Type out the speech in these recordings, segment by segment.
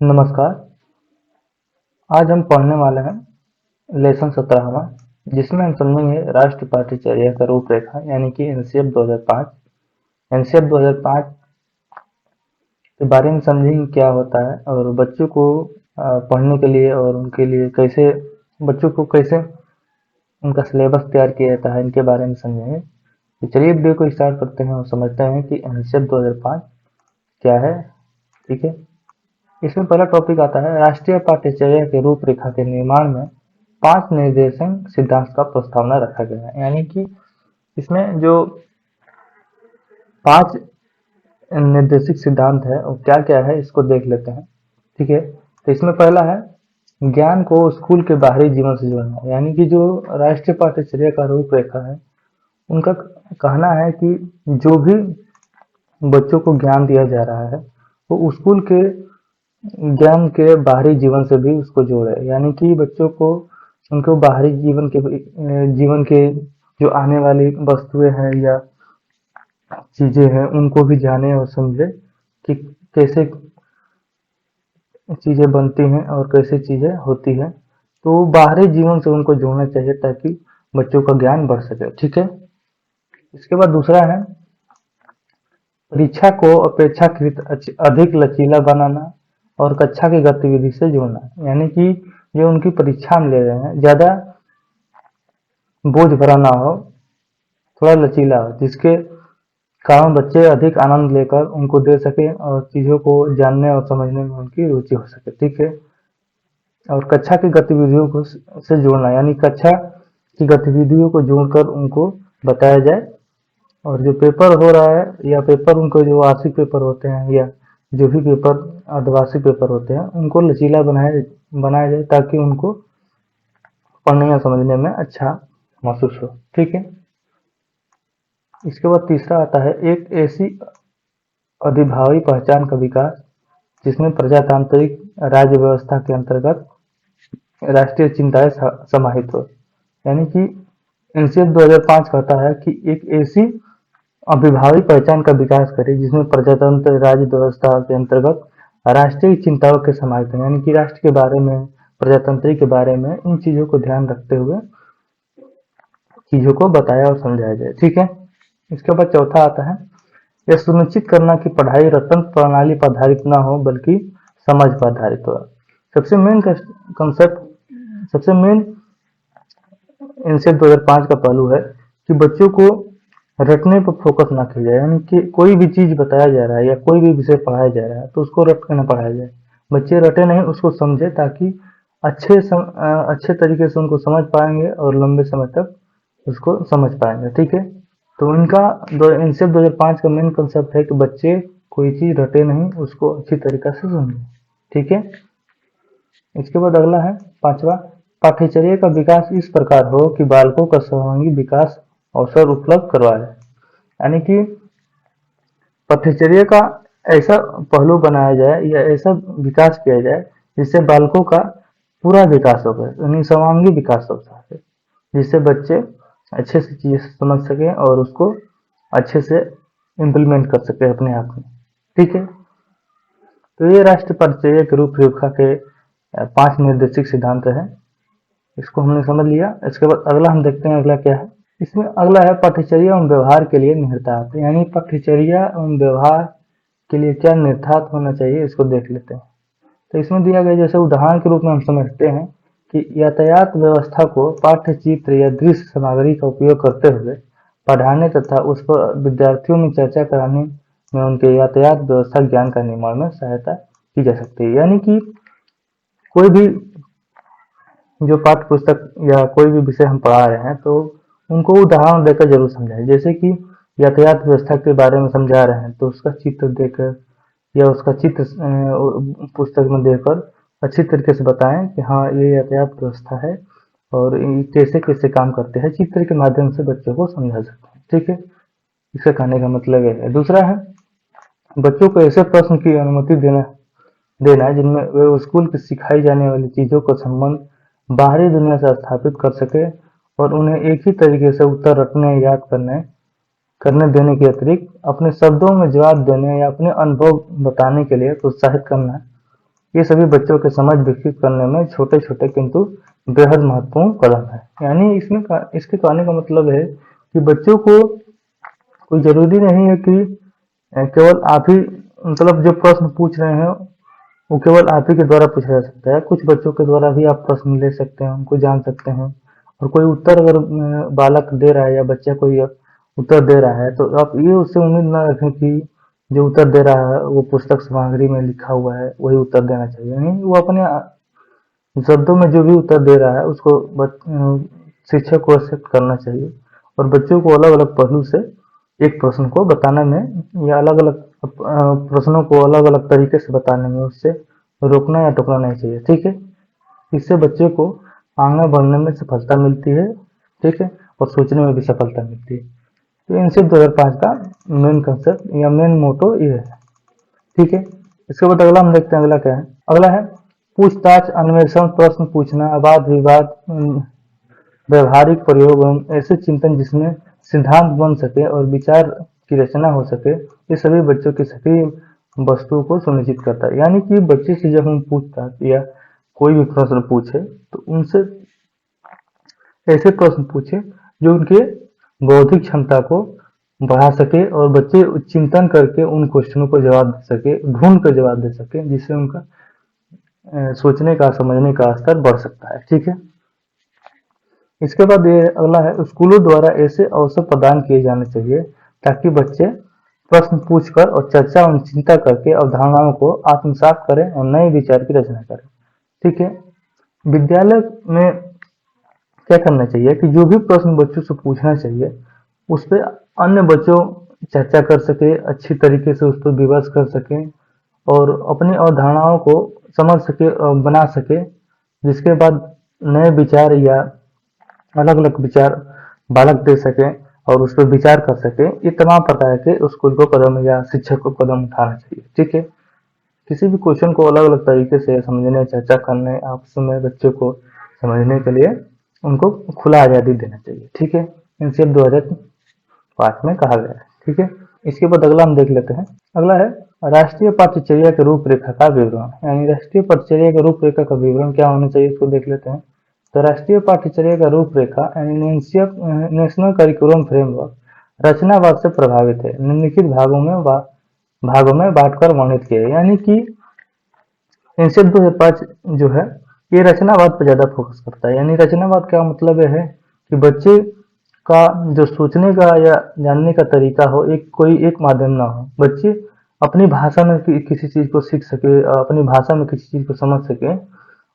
नमस्कार। आज हम पढ़ने वाले हैं लेसन 17वां, जिसमें हम समझेंगे राष्ट्रीय पाठ्यचर्या का रूपरेखा यानी कि एनसीएफ 2005। एनसीएफ 2005 के बारे में समझेंगे क्या होता है और बच्चों को पढ़ने के लिए और उनके लिए कैसे बच्चों को कैसे उनका सिलेबस तैयार किया जाता है, इनके बारे में समझेंगे। तो चलिए वीडियो को स्टार्ट करते हैं और समझते हैं कि एनसीएफ 2005 क्या है। ठीक है, इसमें पहला टॉपिक आता है राष्ट्रीय पाठ्यचर्या के रूपरेखा के निर्माण में 5 निर्देशन सिद्धांत का प्रस्तावना रखा गया है। यानी कि इसमें जो 5 निर्देशिक सिद्धांत है वो क्या क्या है इसको देख लेते हैं। ठीक है, तो इसमें पहला है ज्ञान को स्कूल के बाहरी जीवन से जोड़ना। यानी कि जो राष्ट्रीय पाठ्यचर्या का रूपरेखा है उनका कहना है कि जो भी बच्चों को ज्ञान दिया जा रहा है वो स्कूल के ज्ञान के बाहरी जीवन से भी उसको जोड़े। यानी कि बच्चों को उनको बाहरी जीवन के जो आने वाली वस्तुएं हैं या चीजें हैं उनको भी जाने और समझे कि कैसे चीजें बनती हैं और कैसे चीजें होती हैं। तो बाहरी जीवन से उनको जोड़ना चाहिए ताकि बच्चों का ज्ञान बढ़ सके। ठीक है, इसके बाद दूसरा है परीक्षा को अपेक्षाकृत अधिक लचीला बनाना और कक्षा की गतिविधि से जोड़ना। यानी कि जो उनकी परीक्षा में ले रहे हैं ज़्यादा बोझ भरा ना हो, थोड़ा लचीला हो, जिसके कारण बच्चे अधिक आनंद लेकर उनको दे सके और चीज़ों को जानने और समझने में उनकी रुचि हो सके। ठीक है, और कक्षा की गतिविधियों को से जोड़ना। यानी कक्षा की गतिविधियों को जोड़कर उनको बताया जाए और जो पेपर हो रहा है या पेपर उनको जो वार्षिक पेपर होते हैं या जो भी पेपर अर्धवार्षिक पेपर होते हैं उनको लचीला बनाया जाए ताकि उनको पढ़ने या समझने में अच्छा महसूस हो। ठीक है, इसके बाद तीसरा आता है एक ऐसी अधिभावी पहचान का विकास जिसमें प्रजातांत्रिक राज्य व्यवस्था के अंतर्गत राष्ट्रीय चिंताएं समाहित हो। यानी कि एनसीएफ 2005 कहता है कि एक ऐसी अभिभावी पहचान का विकास करे जिसमें प्रजातंत्र राज्य व्यवस्था के अंतर्गत राष्ट्रीय चिंताओं के समाहित है। यानी कि राष्ट्र के बारे में, प्रजातंत्र के बारे में, इन चीजों को ध्यान रखते हुए चीजों को बताया और समझाया जाए। ठीक है, इसके बाद चौथा आता है यह सुनिश्चित करना कि पढ़ाई रटन प्रणाली पर आधारित न हो बल्कि समझ पर आधारित हो। सबसे मेन कंसेप्ट, सबसे मेन एनसीएफ 2005 का पहलू है कि बच्चों को रटने पर फोकस ना किया जाए। यानी कि कोई भी चीज बताया जा रहा है या कोई भी विषय पढ़ाया जा रहा है तो उसको रट कर ना पढ़ाया जाए। बच्चे रटे नहीं, उसको समझे ताकि अच्छे तरीके से उनको समझ पाएंगे और लंबे समय तक उसको समझ पाएंगे। ठीक है, तो इनका एनसीएफ 2005 का मेन कंसेप्ट है कि बच्चे कोई चीज रटे नहीं, उसको अच्छी तरीके से समझे। ठीक है, इसके बाद अगला है पांचवा पाठ्यचर्या का विकास इस प्रकार हो कि बालकों का सर्वांगीण विकास अवसर उपलब्ध करवाए। यानी कि पाठ्यचर्या का ऐसा पहलू बनाया जाए या ऐसा विकास किया जाए जिससे बालकों का पूरा विकास हो गए, यानी सर्वांगीण विकास हो सके, जिससे बच्चे अच्छे से चीजें समझ सके और उसको अच्छे से इम्प्लीमेंट कर सके अपने आप में। ठीक है, तो ये राष्ट्रीय पाठ्यचर्या के रूपरेखा के 5 निर्देशिक सिद्धांत है, इसको हमने समझ लिया। इसके बाद अगला हम देखते हैं अगला क्या है। इसमें अगला है पाठ्यचर्या एवं व्यवहार के लिए निहितार्थ। यानी पाठ्यचर्या एवं व्यवहार के लिए क्या निहितार्थ होना चाहिए इसको देख लेते हैं। तो इसमें दिया गया जैसे उदाहरण के रूप में हम समझते हैं कि यातायात व्यवस्था को पाठ्यचित्र या दृश्य सामग्री का उपयोग करते हुए पढ़ाने तथा उस पर विद्यार्थियों में चर्चा कराने में उनके यातायात व्यवस्था ज्ञान का निर्माण में सहायता की जा सकती है। यानी कि कोई भी जो पाठ्य पुस्तक या कोई भी विषय हम पढ़ा रहे हैं तो उनको उदाहरण देकर जरूर समझाएं। जैसे कि यातायात व्यवस्था के बारे में समझा रहे हैं तो उसका चित्र देकर या उसका चित्र पुस्तक में देकर अच्छी तरीके से बताएं कि हाँ ये यातायात व्यवस्था है और ये कैसे कैसे काम करते हैं, चित्र के माध्यम से बच्चों को समझा सकते हैं। ठीक है, इसका कहने का मतलब है। दूसरा है बच्चों को ऐसे प्रश्न की अनुमति देना देना जिनमें वे स्कूल की सिखाई जाने वाली चीजों का संबंध बाहरी दुनिया से स्थापित कर सके और उन्हें एक ही तरीके से उत्तर रटने, याद करने देने के अतिरिक्त अपने शब्दों में जवाब देने या अपने अनुभव बताने के लिए प्रोत्साहित करना। ये सभी बच्चों के समझ विकसित करने में छोटे छोटे किंतु बेहद महत्वपूर्ण कदम है। यानी इसके कहने का मतलब है कि बच्चों को कोई जरूरी नहीं है कि केवल आप ही मतलब जो प्रश्न पूछ रहे हैं वो केवल आप ही के द्वारा पूछा जा सकता है। कुछ बच्चों के द्वारा भी आप प्रश्न ले सकते हैं, उनको जान सकते हैं। और कोई उत्तर अगर बालक दे रहा है या बच्चा कोई उत्तर दे रहा है तो आप ये उससे उम्मीद ना रखें कि जो उत्तर दे रहा है वो पुस्तक सामग्री में लिखा हुआ है वही उत्तर देना चाहिए। नहीं, वो अपने शब्दों में जो भी उत्तर दे रहा है उसको शिक्षक को एक्सेप्ट करना चाहिए। और बच्चों को अलग अलग पहलू से एक प्रश्न को बताने में या अलग अलग प्रश्नों को अलग अलग तरीके से बताने में उससे रोकना या टोकना नहीं चाहिए। ठीक है, इससे बच्चे को आगे बढ़ने में सफलता मिलती है। ठीक है, और सोचने में भी सफलता मिलती है। तो इनसे 2005 का मेन कंसेप्ट या मेन मोटो ये है। ठीक है, इसके बाद अगला हम देखते हैं। अगला क्या है? अगला है पूछताछ, अन्वेषण, प्रश्न पूछना, वाद विवाद, व्यवहारिक प्रयोग एवं ऐसे चिंतन जिसमें सिद्धांत बन सके और विचार की रचना हो सके। ये सभी बच्चों की सक्रिय वस्तु को सुनिश्चित करता है। यानी कि बच्चे से जब हम पूछताछ या कोई भी प्रश्न पूछे तो उनसे ऐसे प्रश्न पूछे जो उनके बौद्धिक क्षमता को बढ़ा सके और बच्चे चिंतन करके उन क्वेश्चनों को जवाब दे सके, ढूंढ कर जवाब दे सके, जिससे उनका सोचने का, समझने का स्तर बढ़ सकता है। ठीक है, इसके बाद ये अगला है स्कूलों द्वारा ऐसे अवसर प्रदान किए जाने चाहिए ताकि बच्चे प्रश्न पूछकर और चर्चा और चिंता करके अवधारणाओं को आत्मसात करें और नए विचार की रचना करें। ठीक है, विद्यालय में क्या करना चाहिए कि जो भी प्रश्न बच्चों से पूछना चाहिए उस पर अन्य बच्चों चर्चा कर सके, अच्छी तरीके से उस पर विमर्श कर सके और अपनी अवधारणाओं को समझ सके और बना सके, जिसके बाद नए विचार या अलग अलग विचार बालक दे सके और उस पर विचार कर सके। ये तमाम प्रकार के स्कूल को कदम या शिक्षक को कदम उठाना चाहिए। ठीक है, किसी भी क्वेश्चन को अलग अलग तरीके से समझने, चर्चा करने, आपस में बच्चों को समझने के लिए उनको खुला आज़ादी देना चाहिए। ठीक है, इनसे 2005 में कहा गया है। ठीक है, इसके बाद अगला हम देख लेते हैं। अगला है राष्ट्रीय पाठ्यचर्या के रूपरेखा का विवरण। यानी राष्ट्रीय पाठ्यचर्या के रूपरेखा का विवरण क्या होना चाहिए इसको देख लेते हैं। तो राष्ट्रीय पाठ्यचर्या का रूपरेखा यानी नेशनल करिकुलम फ्रेमवर्क रचनावाद से प्रभावित है, निम्नलिखित भागों में बांटकर वर्णित किया है। यानी कि इनसे 2005 जो है ये रचनावाद पर ज्यादा फोकस करता है। यानी रचनावाद का मतलब यह है कि बच्चे का जो सोचने का या जानने का तरीका हो, कोई एक माध्यम ना हो। बच्चे अपनी भाषा में किसी चीज को सीख सके, अपनी भाषा में किसी चीज को समझ सके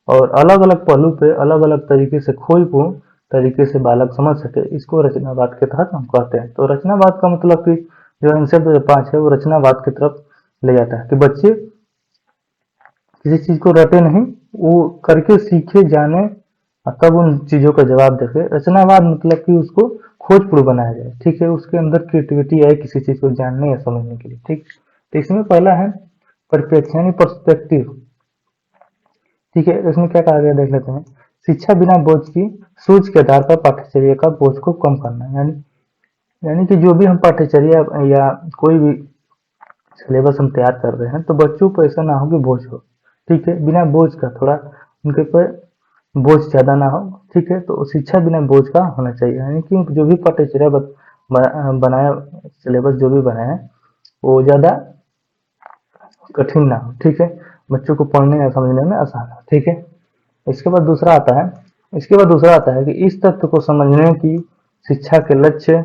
और अलग अलग पहलू पे अलग अलग तरीके से खोजपूर्ण तरीके से बालक समझ सके। इसको रचनावाद के तहत हम कहते हैं। तो रचनावाद का मतलब कि जो इनसे 2005 है वो रचनावाद की तरफ ले जाता है कि बच्चे किसी चीज को रटे नहीं, वो करके सीखे, जाने और तब उन चीजों का जवाब देखे। रचनावाद मतलब कि उसको खोजपूर्ण बनाया जाए। ठीक है, उसके अंदर क्रिएटिविटी आए किसी चीज को जानने या समझने के लिए। ठीक, तो इसमें पहला है परिप्रेक्ष्य यानी पर्सपेक्टिव। ठीक है, इसमें क्या कहा गया देख लेते हैं। शिक्षा बिना बोझ की सूझ के आधार पर पाठ्यचर्या का बोझ को कम करना। यानी कि जो भी हम पाठ्यचर्या या कोई भी सिलेबस हम तैयार कर रहे हैं तो बच्चों को ऐसा ना हो कि बोझ हो। ठीक है, बिना बोझ का, थोड़ा उनके ऊपर बोझ ज्यादा ना हो। ठीक है, तो शिक्षा बिना बोझ का होना चाहिए। यानी कि जो भी पाठ्यचर्या बनाया, सिलेबस जो भी बनाया वो ज्यादा कठिन ना हो। ठीक है, बच्चों को पढ़ने या समझने में आसान हो। ठीक है, इसके बाद दूसरा आता है कि इस तथ्य को समझने की शिक्षा के लक्ष्य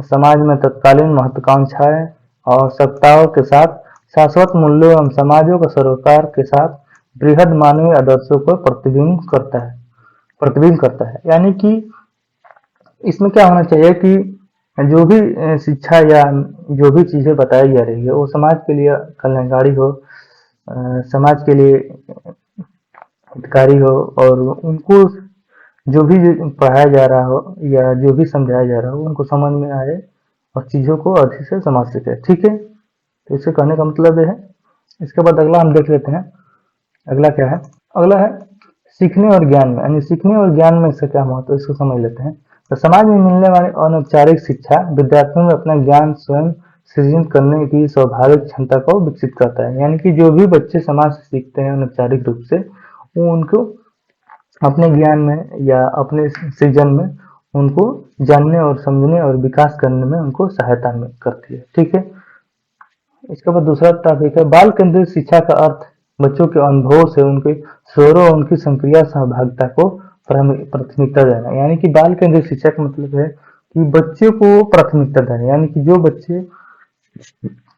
समाज में तत्कालीन महत्वाकांक्षाएं और आवश्यकताओं के साथ शाश्वत मूल्यों एवं समाजों का सरोकार के साथ बृहद मानवीय आदर्शों को प्रतिबिंब करता है। यानी कि इसमें क्या होना चाहिए कि जो भी शिक्षा या जो भी चीजें बताई जा रही है वो समाज के लिए कल्याणकारी हो, समाज के लिए हितकारी हो और उनको जो भी पढ़ाया जा रहा हो या जो भी समझाया जा रहा हो उनको समझ में आए और चीजों को अच्छे से समझ सके। ठीक है, तो इससे कहने का मतलब यह है। इसके बाद अगला हम देख लेते हैं। अगला क्या है? अगला है सीखने और ज्ञान में। यानी सीखने और ज्ञान में इससे क्या महत्व है इसको समझ लेते हैं। तो समाज में मिलने वाली अनौपचारिक शिक्षा विद्यार्थियों में अपना ज्ञान स्वयं सृजन करने की स्वाभाविक क्षमता को विकसित करता है। यानी कि जो भी बच्चे समाज से सीखते हैं अनौपचारिक रूप से, वो उनको अपने ज्ञान में या अपने सृजन में उनको जानने और समझने और विकास करने में उनको सहायता में करती है। ठीक है। इसके बाद दूसरा टॉपिक है बाल केंद्रित शिक्षा का अर्थ बच्चों के अनुभव से उनके शोरों और उनकी सक्रिय सहभागिता को प्राथमिकता देना। यानी कि बाल केंद्रित शिक्षा का मतलब है कि बच्चे को प्राथमिकता देना, यानी कि जो बच्चे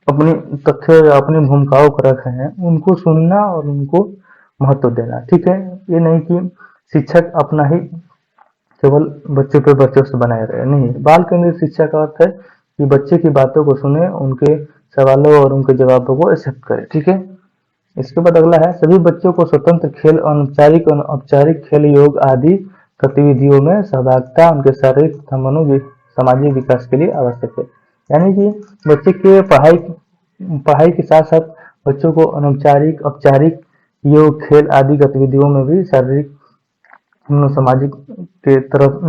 अपने तथ्य या अपनी भूमिकाओं को रख रहे हैं उनको सुनना और उनको महत्व देना। ठीक है। ये नहीं कि शिक्षक अपना ही केवल बच्चों पे बच्चों से बनाए रहे, नहीं। बाल केंद्रित शिक्षा का अर्थ है कि बच्चे की बातों को सुने, उनके सवालों और उनके जवाबों को एक्सेप्ट करे। ठीक है। इसके बाद अगला है सभी बच्चों को स्वतंत्र खेल, अनौपचारिक और औपचारिक खेल, योग आदि गतिविधियों में सहभागिता उनके शारीरिक तथा सामाजिक विकास के लिए आवश्यक है। यानी कि बच्चे के पढ़ाई के साथ साथ बच्चों को अनौपचारिक, औपचारिक, योग, खेल आदि गतिविधियों में भी शारीरिक सामाजिक के तरफ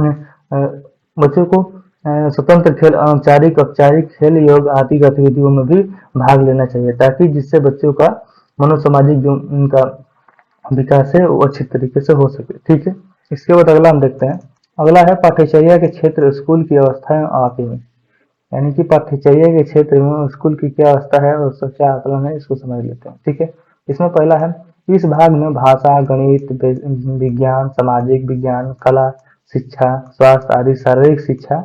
बच्चों को स्वतंत्र खेल, अनौपचारिक, औपचारिक खेल, योग आदि गतिविधियों में भी भाग लेना चाहिए, ताकि जिससे बच्चों का मनोसामाजिक जो उनका विकास है वो अच्छी तरीके से हो सके। ठीक है। इसके बाद अगला हम देखते हैं। अगला है पाठ्यचर्या के क्षेत्र, स्कूल की अवस्था एवं आकलन। यानी कि पाठ्यचर्या के क्षेत्र में स्कूल की क्या अवस्था है और उसका क्या आकलन है, इसको समझ लेते हैं। ठीक है। इसमें पहला है इस भाग में भाषा, गणित, विज्ञान, सामाजिक विज्ञान, कला, शिक्षा, स्वास्थ्य आदि, शारीरिक शिक्षा,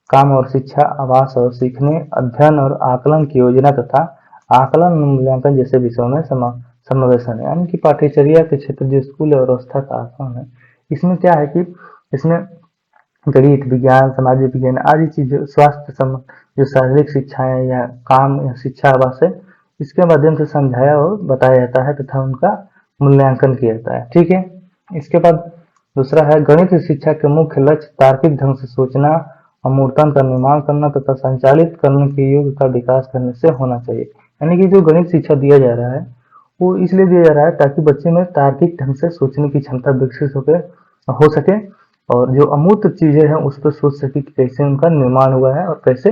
काम और शिक्षा, आवास और सीखने, अध्ययन और आकलन की योजना तथा आकलन मूल्यांकन जैसे विषयों में समावेशन है। यानी कि पाठ्यचर्या के क्षेत्र जो स्कूल और अवस्था का आकलन है, इसमें क्या है कि इसमें गणित, विज्ञान, सामाजिक विज्ञान आदि चीजें, स्वास्थ्य संबंध जो शारीरिक शिक्षाएं या काम या शिक्षा आवास है, इसके माध्यम से समझाया और बताया जाता है तथा उनका मूल्यांकन किया जाता है। ठीक है। इसके बाद दूसरा है गणित शिक्षा के मुख्य लक्ष्य तार्किक ढंग से सोचना, अमूर्तन का निर्माण करना तथा संचालित करने के योग का विकास करने से होना चाहिए। यानी कि जो गणित शिक्षा दिया जा रहा है वो इसलिए दिया जा रहा है ताकि बच्चे में तार्किक ढंग से सोचने की क्षमता विकसित हो सके और जो अमूर्त चीजें हैं उस पर सोच सके कि कैसे उनका निर्माण हुआ है और कैसे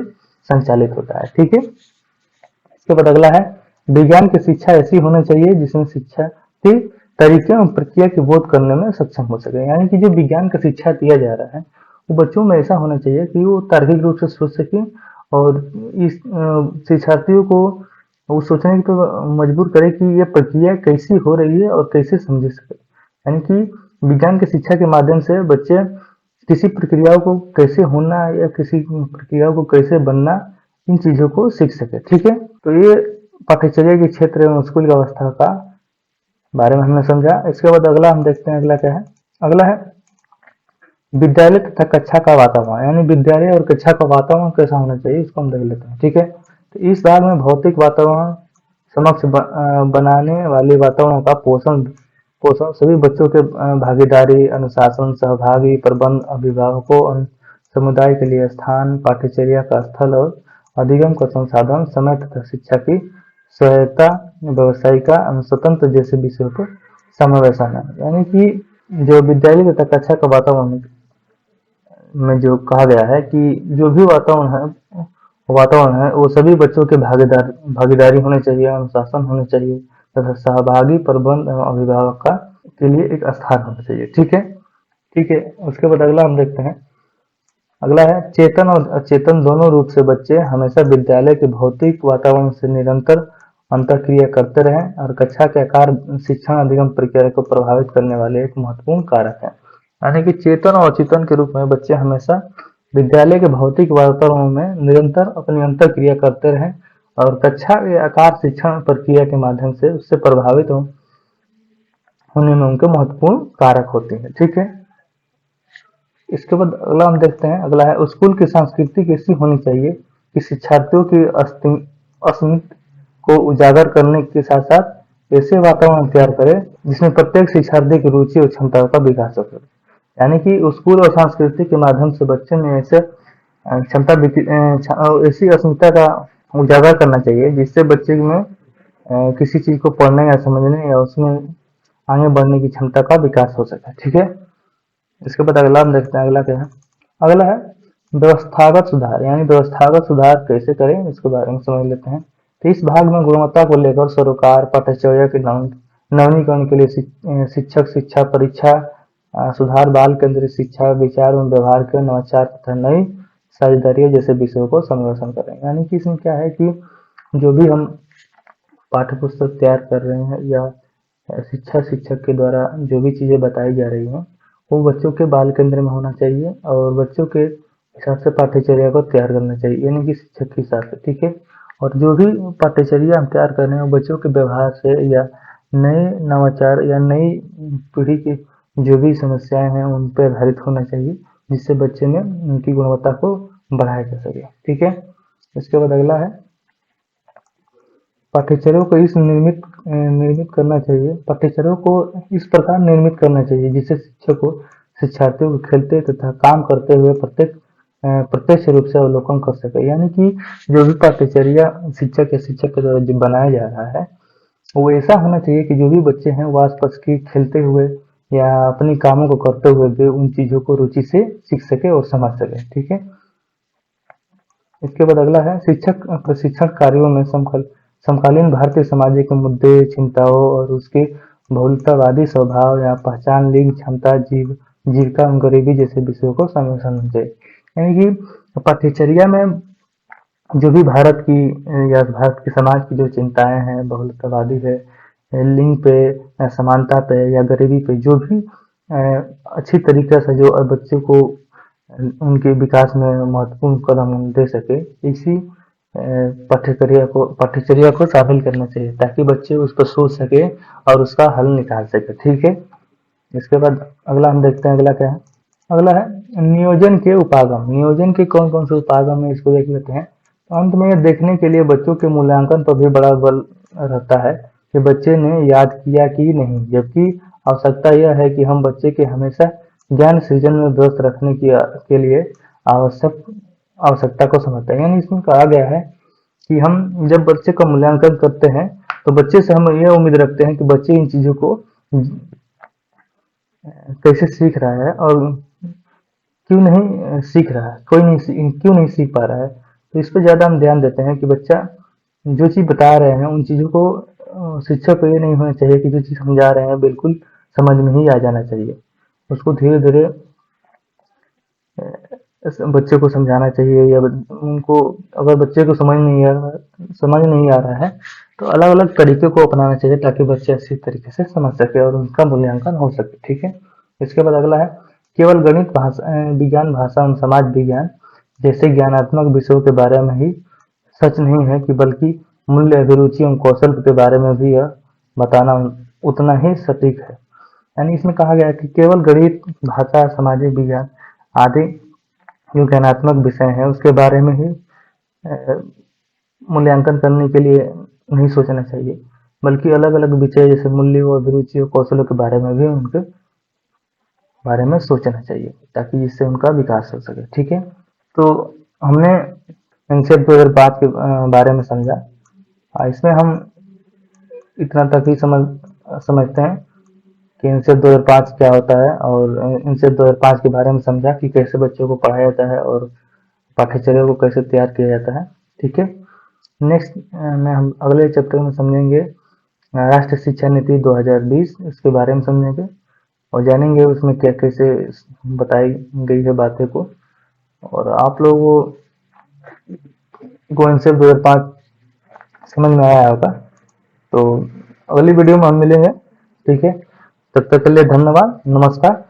संचालित होता है। ठीक है। इसके बाद अगला है विज्ञान की शिक्षा ऐसी होनी चाहिए जिसमें शिक्षा के तरीके और प्रक्रिया की बोध करने में सक्षम हो सके। यानी कि जो विज्ञान का शिक्षा दिया जा रहा है वो बच्चों में ऐसा होना चाहिए कि वो तार्किक रूप से सोच सके और इस शिक्षार्थियों को वो सोचने की तो मजबूर करे कि ये प्रक्रिया कैसी हो रही है और कैसे समझ सके। यानी कि विज्ञान की शिक्षा के माध्यम से बच्चे किसी प्रक्रियाओं को कैसे होना या किसी प्रक्रियाओं को कैसे बनना, इन चीजों को सीख सके। ठीक है। तो ये पाठ्यचर्या के क्षेत्र एवं स्कूल की अवस्था का बारे में हमने समझा। इसके बाद अगला हम देखते हैं। अगला क्या है? अगला है विद्यालय तथा कक्षा का वातावरण। यानी विद्यालय और कक्षा का वातावरण कैसा होना चाहिए, इसको हम देख लेते हैं। ठीक है। तो इस भाग में भौतिक वातावरण, समक्ष बनाने वाले वातावरण का पोषण सभी बच्चों के भागीदारी, अनुशासन, सहभागी, प्रबंध, अभिभावकों और समुदाय के लिए स्थान, पाठ्यचर्या का स्थल और अधिगम का संसाधन, समय तथा शिक्षा की सहायता, व्यवसायिका, स्वतंत्र जैसे विषयों पर समावेशन है। यानी कि जो विद्यालय तथा कक्षा का वातावरण में जो कहा गया है कि जो भी वातावरण है वो सभी बच्चों के भागीदारी होनी चाहिए, अनुशासन होने चाहिए तथा सहभागी, प्रबंध एवं अभिभावक का के लिए एक स्थान होना चाहिए। ठीक है। ठीक है। उसके बाद अगला हम देखते हैं। अगला है चेतन और अचेतन दोनों रूप से बच्चे हमेशा विद्यालय के भौतिक वातावरण से निरंतर अंतःक्रिया करते रहें और कक्षा के आकार शिक्षण अधिगम प्रक्रिया को प्रभावित करने वाले एक महत्वपूर्ण कारक है। यानी कि चेतन और अचेतन के रूप में बच्चे हमेशा विद्यालय के भौतिक वातावरण में निरंतर अपनी अंतःक्रिया करते रहें और कक्षा के आकार शिक्षण प्रक्रिया के माध्यम से उससे प्रभावित होने में उनके महत्वपूर्ण कारक होते हैं। ठीक है। इसके बाद अगला हम देखते हैं। अगला है स्कूल की संस्कृति कैसी होनी चाहिए कि शिक्षार्थियों की अस्मिता को उजागर करने के साथ साथ ऐसे वातावरण तैयार करे जिसमें प्रत्येक शिक्षार्थी की रुचि और क्षमताओं का विकास हो सके। यानी कि स्कूल और संस्कृति के माध्यम से बच्चे में ऐसे ऐसी अस्मिता का उजागर करना चाहिए जिससे बच्चे में किसी चीज को पढ़ने या समझने या उसमें आगे बढ़ने की क्षमता का विकास हो सके। ठीक है। इसके बाद अगला हम देखते हैं। अगला क्या है? अगला है व्यवस्थागत सुधार, यानी व्यवस्थागत सुधार कैसे करें इसके बारे में समझ लेते हैं। तो इस भाग में गुणवत्ता को लेकर सरोकार पाठ्यचर्या के नवीनीकरण के लिए शिक्षक शिक्षा परीक्षा सुधार, बाल केंद्रित शिक्षा, विचार एवं व्यवहार के नवाचार तथा नई साझेदारी जैसे विषयों को संवर्धन करें। यानी कि इसमें क्या है कि जो भी हम पाठ्य पुस्तक तैयार कर रहे हैं या शिक्षक के द्वारा जो भी चीज़ें बताई जा रही हैं वो बच्चों के बाल केंद्र में होना चाहिए और बच्चों के हिसाब से पाठ्यचर्या को तैयार करना चाहिए, यानी कि शिक्षक के हिसाब से, ठीक है। और जो भी पाठ्यचर्या हम तैयार कर रहे हैं वो बच्चों के व्यवहार से या नए नवाचार या नई पीढ़ी की जो भी समस्याएं हैं उन पर आधारित होना चाहिए, जिससे बच्चे में उनकी गुणवत्ता को बढ़ाया जा सके, ठीक है। इसके बाद अगला है पाठ्यचर्या को इस निर्मित करना चाहिए, पाठ्यचर्या को इस प्रकार निर्मित करना चाहिए जिससे शिक्षक को शिक्षार्थियों को खेलते तथा काम करते हुए प्रत्यक्ष रूप से अवलोकन कर सके। यानी कि जो भी पाठ्यचर्या शिक्षक के द्वारा जो बनाया जा रहा है वो ऐसा होना चाहिए कि जो भी बच्चे हैं वो आसपास की खेलते हुए या अपनी कामों को करते हुए भी उन चीजों को रुचि से सीख सके और समझ सके, ठीक है। इसके बाद अगला है शिक्षक प्रशिक्षण कार्यों में समकालीन भारतीय समाज के मुद्दे, चिंताओं और उसके बहुलतावादी स्वभाव या पहचान, लिंग, क्षमता, जीविका एवं गरीबी जैसे विषयों को शामिल चाहिए। यानी कि पाठ्यचर्या में जो भी भारत की या भारत के समाज की जो चिंताएं हैं, बहुलतावादी है, लिंग पे, समानता पे या गरीबी पे, जो भी अच्छी तरीके से जो बच्चे को उनके विकास में महत्वपूर्ण कदम दे सके, इसी पाठ्यचर्या को शामिल करना चाहिए ताकि बच्चे उस पर सोच सके और उसका हल निकाल सके, ठीक है। इसके बाद अगला हम देखते हैं, अगला क्या है। अगला है नियोजन के उपागम। नियोजन के कौन कौन से उपागम है इसको देख लेते हैं। तो अंत में यह देखने के लिए बच्चों के मूल्यांकन पर भी बड़ा बल रहता है कि बच्चे ने याद किया कि नहीं, जबकि आवश्यकता यह है कि हम बच्चे के हमेशा ज्ञान सृजन में व्यस्त रखने के लिए आवश्यकता को समझते हैं। यानी इसमें कहा गया है कि हम जब बच्चे का मूल्यांकन करते हैं तो बच्चे से हम यह उम्मीद रखते हैं कि बच्चे इन चीजों को कैसे सीख रहा है और क्यों नहीं सीख रहा है, क्यों नहीं सीख पा रहा है। तो इस पर ज़्यादा हम ध्यान देते हैं कि बच्चा जो चीज़ बता रहे हैं उन चीज़ों को शिक्षक को ये नहीं होना चाहिए कि जो चीज़ समझा रहे हैं बिल्कुल समझ में ही आ जाना चाहिए। उसको धीरे धीरे बच्चे को समझाना चाहिए या उनको अगर बच्चे को समझ नहीं आ रहा है तो अलग अलग तरीके को अपनाना चाहिए ताकि बच्चे अच्छी तरीके से समझ सके और उनका मूल्यांकन हो सके, ठीक है। इसके बाद अगला है केवल गणित, विज्ञान, भाषा एवं समाज विज्ञान जैसे ज्ञानात्मक विषयों के बारे में ही सच नहीं है कि बल्कि मूल्य, अभिरुचि एवं कौशल के बारे में भी यह बताना उतना ही सटीक है। यानी इसमें कहा गया है कि केवल गणित, भाषा, सामाजिक विज्ञान आदि जो ज्ञानात्मक विषय है उसके बारे में ही मूल्यांकन करने के लिए नहीं सोचना चाहिए, बल्कि अलग अलग विषय जैसे मूल्य और अभिरुचि और कौशलों के बारे में भी उनके बारे में सोचना चाहिए ताकि जिससे उनका विकास हो सके, ठीक है। तो हमने एनसीईआरटी 2005 के बारे में समझा। इसमें हम इतना तक ही समझते हैं कि एनसीईआरटी 2005 क्या होता है और एनसीईआरटी 2005 के बारे में समझा कि कैसे बच्चों को पढ़ाया जाता है और पाठ्यचर्या को कैसे तैयार किया जाता है, ठीक है। नेक्स्ट में हम अगले चैप्टर में समझेंगे राष्ट्रीय शिक्षा नीति 2020, इसके बारे में समझेंगे और जानेंगे उसमें क्या कैसे बताई गई है बातें को। और आप लोगों को एनसीईआरटी 2005 समझ में आया होगा। तो अगली वीडियो में हम मिलेंगे, ठीक है। तब तक के लिए धन्यवाद, नमस्कार।